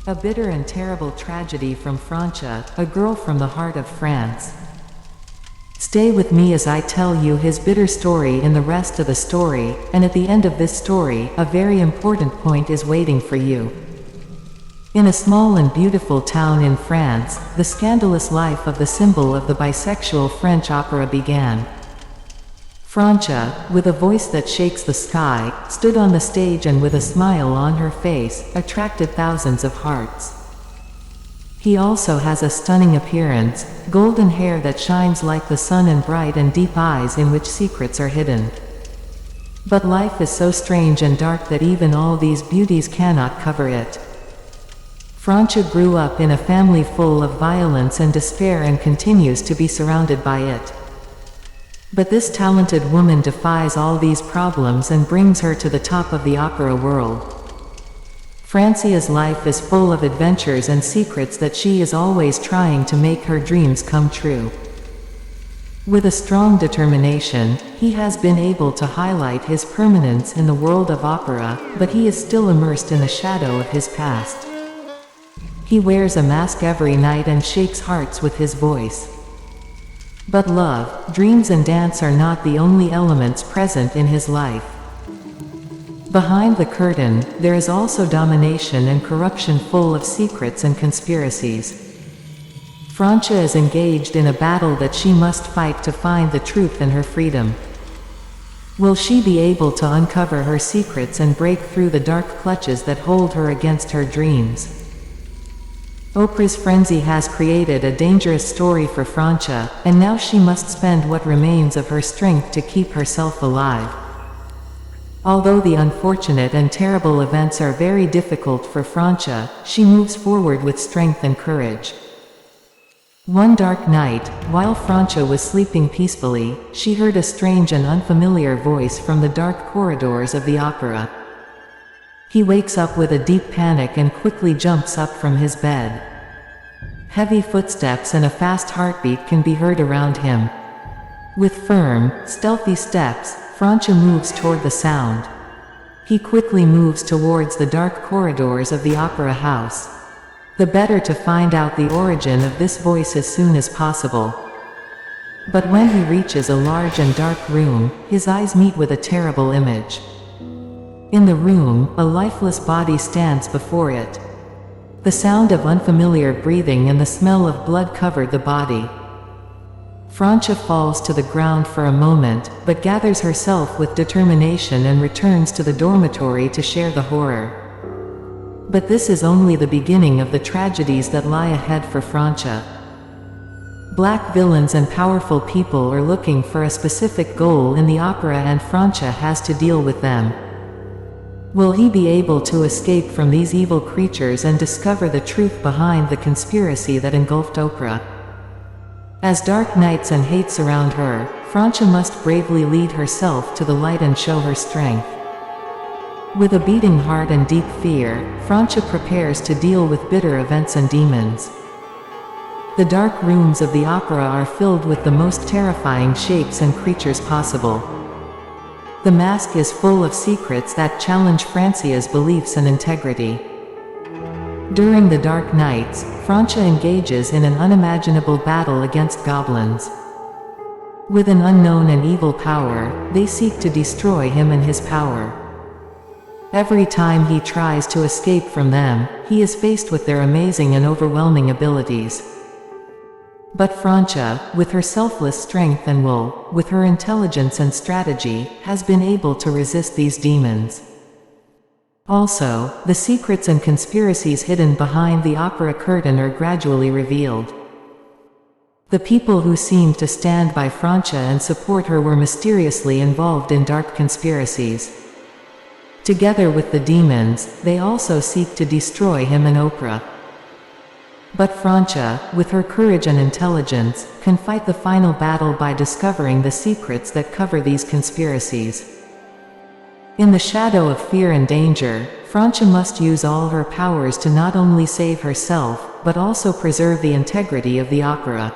A bitter and terrible tragedy from Francia, a girl from the heart of France. Stay with me as I tell you his bitter story in the rest of the story, and at the end of this story, a very important point is waiting for you. In a small and beautiful town in France, the scandalous life of the symbol of the bisexual French opera began. Francia, with a voice that shakes the sky, stood on the stage and with a smile on her face, attracted thousands of hearts. He also has a stunning appearance, golden hair that shines like the sun and bright and deep eyes in which secrets are hidden. But life is so strange and dark that even all these beauties cannot cover it. Francia grew up in a family full of violence and despair and continues to be surrounded by it. But this talented woman defies all these problems and brings her to the top of the opera world. Francia's life is full of adventures and secrets that she is always trying to make her dreams come true. With a strong determination, he has been able to highlight his permanence in the world of opera, but he is still immersed in the shadow of his past. He wears a mask every night and shakes hearts with his voice. But love, dreams and dance are not the only elements present in his life. Behind the curtain, there is also domination and corruption full of secrets and conspiracies. Francia is engaged in a battle that she must fight to find the truth and her freedom. Will she be able to uncover her secrets and break through the dark clutches that hold her against her dreams? Oprah's frenzy has created a dangerous story for Francia, and now she must spend what remains of her strength to keep herself alive. Although the unfortunate and terrible events are very difficult for Francia, she moves forward with strength and courage. One dark night, while Francia was sleeping peacefully, she heard a strange and unfamiliar voice from the dark corridors of the opera. He wakes up with a deep panic and quickly jumps up from his bed. Heavy footsteps and a fast heartbeat can be heard around him. With firm, stealthy steps, Francia moves toward the sound. He quickly moves towards the dark corridors of the opera house. The better to find out the origin of this voice as soon as possible. But when he reaches a large and dark room, his eyes meet with a terrible image. In the room, a lifeless body stands before it. The sound of unfamiliar breathing and the smell of blood covered the body. Francia falls to the ground for a moment, but gathers herself with determination and returns to the dormitory to share the horror. But this is only the beginning of the tragedies that lie ahead for Francia. Black villains and powerful people are looking for a specific goal in the opera, and Francia has to deal with them. Will he be able to escape from these evil creatures and discover the truth behind the conspiracy that engulfed opera? As dark nights and hate surround her, Francia must bravely lead herself to the light and show her strength. With a beating heart and deep fear, Francia prepares to deal with bitter events and demons. The dark rooms of the opera are filled with the most terrifying shapes and creatures possible. The mask is full of secrets that challenge Francia's beliefs and integrity. During the dark nights, Francia engages in an unimaginable battle against goblins. With an unknown and evil power, they seek to destroy him and his power. Every time he tries to escape from them, he is faced with their amazing and overwhelming abilities. But Francia, with her selfless strength and will, with her intelligence and strategy, has been able to resist these demons. Also, the secrets and conspiracies hidden behind the opera curtain are gradually revealed. The people who seemed to stand by Francia and support her were mysteriously involved in dark conspiracies. Together with the demons, they also seek to destroy him and opera. But Francia, with her courage and intelligence, can fight the final battle by discovering the secrets that cover these conspiracies. In the shadow of fear and danger, Francia must use all her powers to not only save herself, but also preserve the integrity of the opera.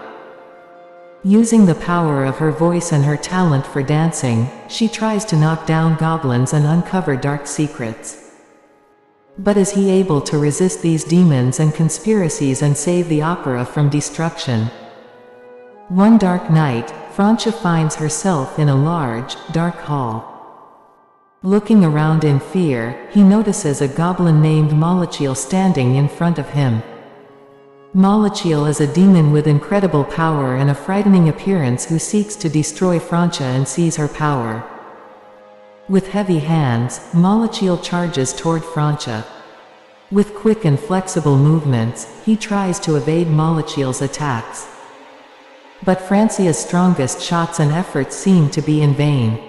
Using the power of her voice and her talent for dancing, she tries to knock down goblins and uncover dark secrets. But is he able to resist these demons and conspiracies and save the opera from destruction? One dark night, Francia finds herself in a large, dark hall. Looking around in fear, he notices a goblin named Molochiel standing in front of him. Molochiel is a demon with incredible power and a frightening appearance who seeks to destroy Francia and seize her power. With heavy hands, Molochiel charges toward Francia. With quick and flexible movements, he tries to evade Molochiel's attacks. But Francia's strongest shots and efforts seem to be in vain.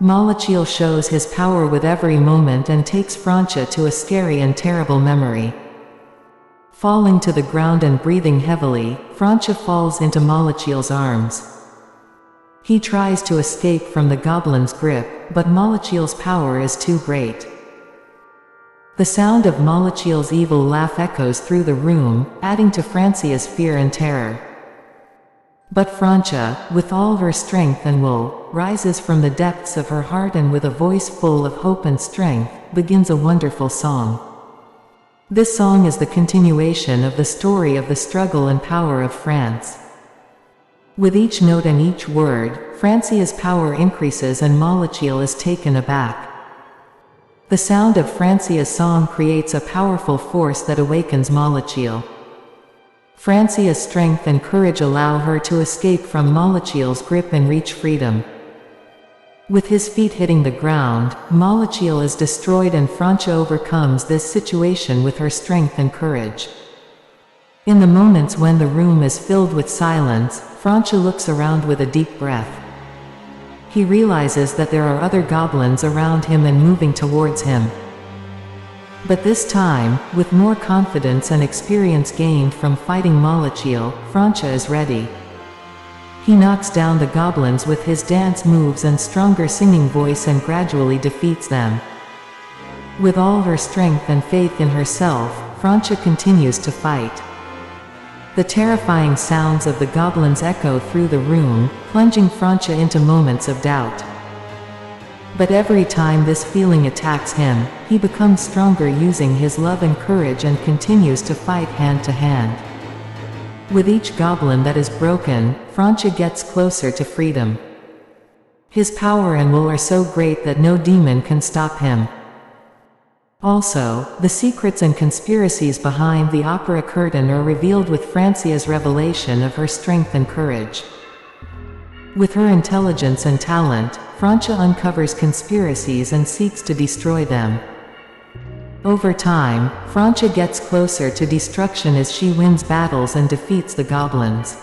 Molochiel shows his power with every moment and takes Francia to a scary and terrible memory. Falling to the ground and breathing heavily, Francia falls into Molochiel's arms. He tries to escape from the goblin's grip, but Molochiel's power is too great. The sound of Molochiel's evil laugh echoes through the room, adding to Francia's fear and terror. But Francia, with all her strength and will, rises from the depths of her heart and with a voice full of hope and strength, begins a wonderful song. This song is the continuation of the story of the struggle and power of France. With each note and each word, Francia's power increases and Molochiel is taken aback. The sound of Francia's song creates a powerful force that awakens Molochiel. Francia's strength and courage allow her to escape from Molochiel's grip and reach freedom. With his feet hitting the ground, Molochiel is destroyed and Francia overcomes this situation with her strength and courage. In the moments when the room is filled with silence, Francia looks around with a deep breath. He realizes that there are other goblins around him and moving towards him. But this time, with more confidence and experience gained from fighting Molochiel, Francia is ready. He knocks down the goblins with his dance moves and stronger singing voice and gradually defeats them. With all her strength and faith in herself, Francia continues to fight. The terrifying sounds of the goblins echo through the room, plunging Francia into moments of doubt. But every time this feeling attacks him, he becomes stronger using his love and courage and continues to fight hand to hand. With each goblin that is broken, Francia gets closer to freedom. His power and will are so great that no demon can stop him. Also, the secrets and conspiracies behind the opera curtain are revealed with Francia's revelation of her strength and courage. With her intelligence and talent, Francia uncovers conspiracies and seeks to destroy them. Over time, Francia gets closer to destruction as she wins battles and defeats the goblins.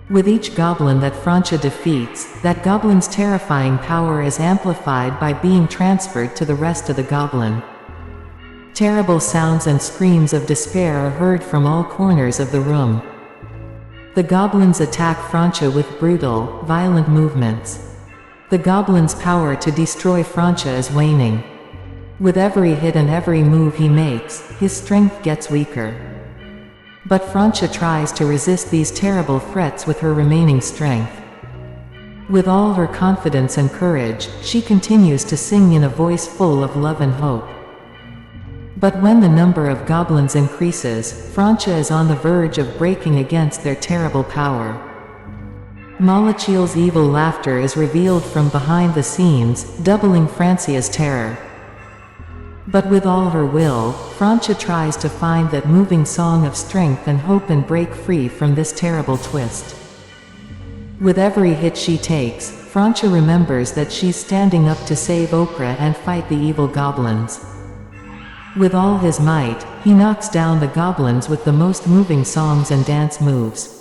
With each goblin that Francia defeats, that goblin's terrifying power is amplified by being transferred to the rest of the goblin. Terrible sounds and screams of despair are heard from all corners of the room. The goblins attack Francia with brutal, violent movements. The goblin's power to destroy Francia is waning. With every hit and every move he makes, his strength gets weaker. But Francia tries to resist these terrible threats with her remaining strength. With all her confidence and courage, she continues to sing in a voice full of love and hope. But when the number of goblins increases, Francia is on the verge of breaking against their terrible power. Molochiel's evil laughter is revealed from behind the scenes, doubling Francia's terror. But with all her will, Francia tries to find that moving song of strength and hope and break free from this terrible twist. With every hit she takes, Francia remembers that she's standing up to save Oprah and fight the evil goblins. With all his might, he knocks down the goblins with the most moving songs and dance moves.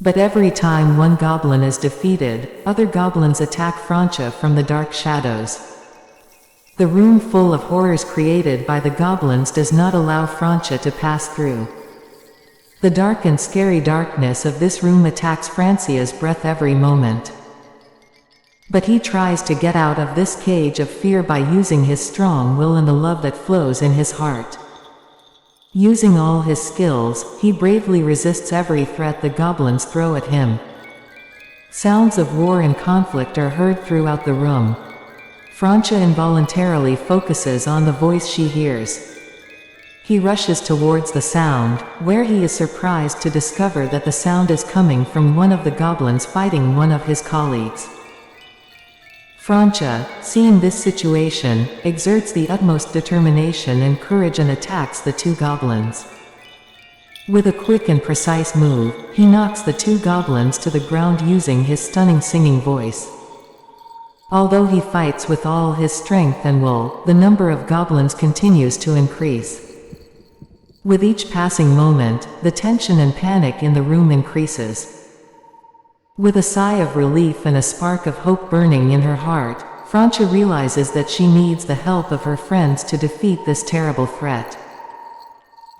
But every time one goblin is defeated, other goblins attack Francia from the dark shadows. The room full of horrors created by the goblins does not allow Francia to pass through. The dark and scary darkness of this room attacks Francia's breath every moment. But he tries to get out of this cage of fear by using his strong will and the love that flows in his heart. Using all his skills, he bravely resists every threat the goblins throw at him. Sounds of war and conflict are heard throughout the room. Francia involuntarily focuses on the voice she hears. He rushes towards the sound, where he is surprised to discover that the sound is coming from one of the goblins fighting one of his colleagues. Francia, seeing this situation, exerts the utmost determination and courage and attacks the two goblins. With a quick and precise move, he knocks the two goblins to the ground using his stunning singing voice. Although he fights with all his strength and will, the number of goblins continues to increase. With each passing moment, the tension and panic in the room increases. With a sigh of relief and a spark of hope burning in her heart, Francia realizes that she needs the help of her friends to defeat this terrible threat.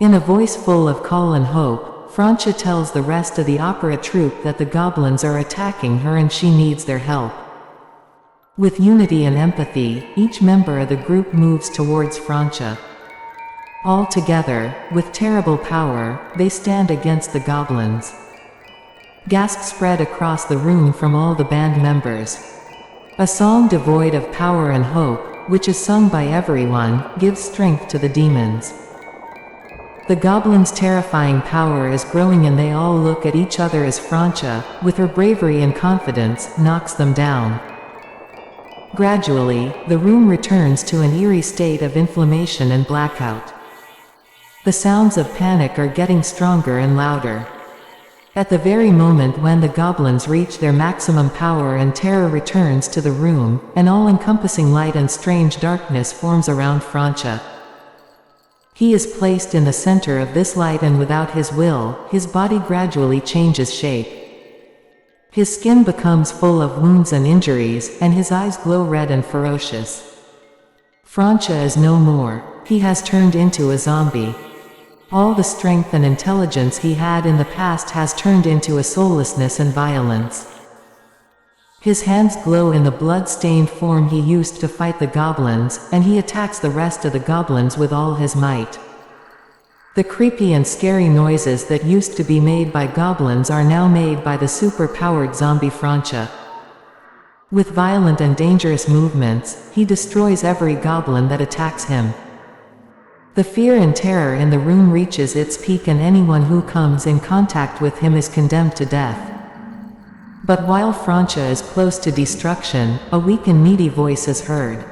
In a voice full of call and hope, Francia tells the rest of the opera troupe that the goblins are attacking her and she needs their help. With unity and empathy, each member of the group moves towards Francia. All together, with terrible power, they stand against the goblins. Gasps spread across the room from all the band members. A song devoid of power and hope, which is sung by everyone, gives strength to the demons. The goblins' terrifying power is growing and they all look at each other as Francia, with her bravery and confidence, knocks them down. Gradually, the room returns to an eerie state of inflammation and blackout. The sounds of panic are getting stronger and louder. At the very moment when the goblins reach their maximum power and terror returns to the room, an all-encompassing light and strange darkness forms around Francia. He is placed in the center of this light and without his will, his body gradually changes shape. His skin becomes full of wounds and injuries, and his eyes glow red and ferocious. Francia is no more. He has turned into a zombie. All the strength and intelligence he had in the past has turned into a soullessness and violence. His hands glow in the blood-stained form he used to fight the goblins, and he attacks the rest of the goblins with all his might. The creepy and scary noises that used to be made by goblins are now made by the super-powered zombie Francia. With violent and dangerous movements, he destroys every goblin that attacks him. The fear and terror in the room reaches its peak and anyone who comes in contact with him is condemned to death. But while Francia is close to destruction, a weak and needy voice is heard.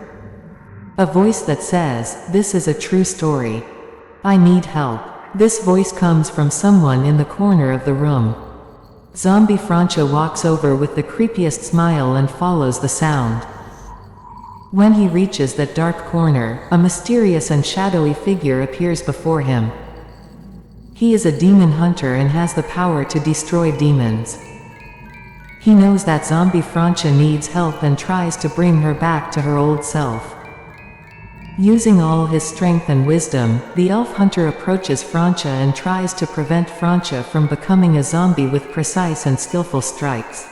A voice that says, "This is a true story. I need help." This voice comes from someone in the corner of the room. Zombie Francia walks over with the creepiest smile and follows the sound. When he reaches that dark corner, a mysterious and shadowy figure appears before him. He is a demon hunter and has the power to destroy demons. He knows that zombie Francia needs help and tries to bring her back to her old self. Using all his strength and wisdom, the elf hunter approaches Francia and tries to prevent Francia from becoming a zombie with precise and skillful strikes.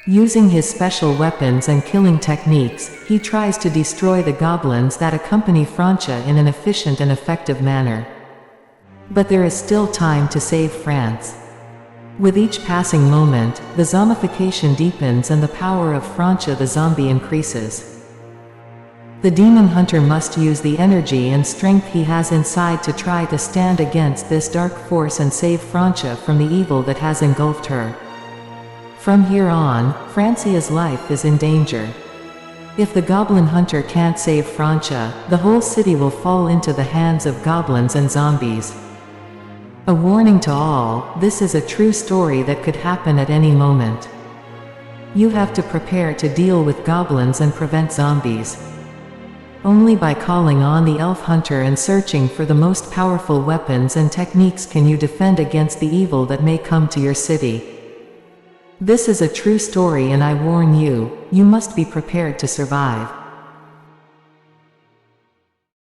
Using his special weapons and killing techniques, he tries to destroy the goblins that accompany Francia in an efficient and effective manner. But there is still time to save France. With each passing moment, the zombification deepens and the power of Francia the zombie increases. The demon hunter must use the energy and strength he has inside to try to stand against this dark force and save Francia from the evil that has engulfed her. From here on, Francia's life is in danger. If the goblin hunter can't save Francia, the whole city will fall into the hands of goblins and zombies. A warning to all, this is a true story that could happen at any moment. You have to prepare to deal with goblins and prevent zombies. Only by calling on the elf hunter and searching for the most powerful weapons and techniques can you defend against the evil that may come to your city. This is a true story and I warn you, you must be prepared to survive.